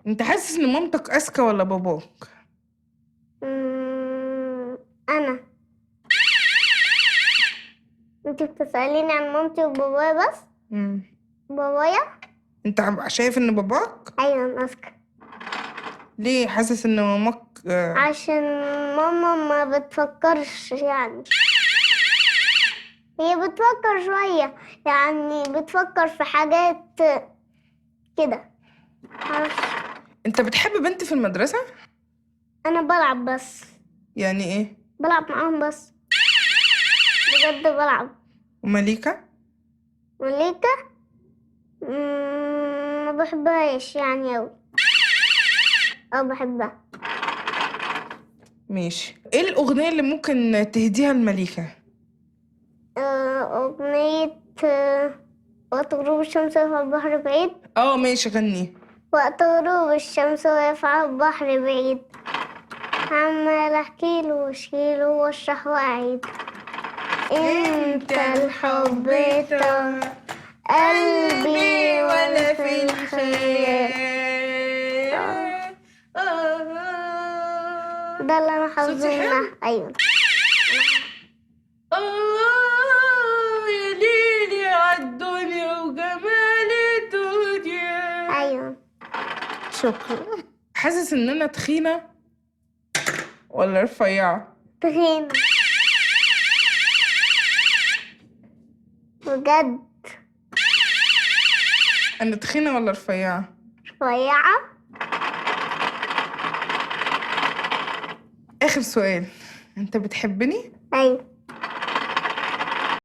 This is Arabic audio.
انت حاسس ان مامتك اذكى ولا باباك؟ انا. انت بتسأليني عن مامتي وبابايا بس؟ مم. بابايا. انت شايف ان باباك؟ ايوه انا اذكى. ليه حاسس ان ماماك عشان ماما ما بتفكرش يعني. هي بتفكر شوية، يعني بتفكر في حاجات كده. معرفش. انت بتحب بنت في المدرسة؟ انا بلعب بس. يعني ايه؟ بلعب معاهم بس. بجد بلعب. ومليكة؟ مليكة. ما بحبهاش يعني اوي، او بحبها. ماشي، ايه الأغنية اللي ممكن تهديها لمليكة؟ أغنية وقت غروب الشمس وفي البحر بعيد. ماشي غني. وقت غروب الشمس وقف على البحر بعيد، عمال احكيله واشكيله واشرح واعيد. انت الحب قلبي وانا في الخيال. ده اللي انا صوتي حلو؟ حافظاه. ايوه. يا ليلي عالدنيا وجمال الدنيا. ايوه. شكرا. حاسس ان انا تخينة ولا رفيعة؟ تخينة. بجد. انا تخينة ولا رفيعة؟ رفيعة. اخر سؤال، انت بتحبني؟ ايوه.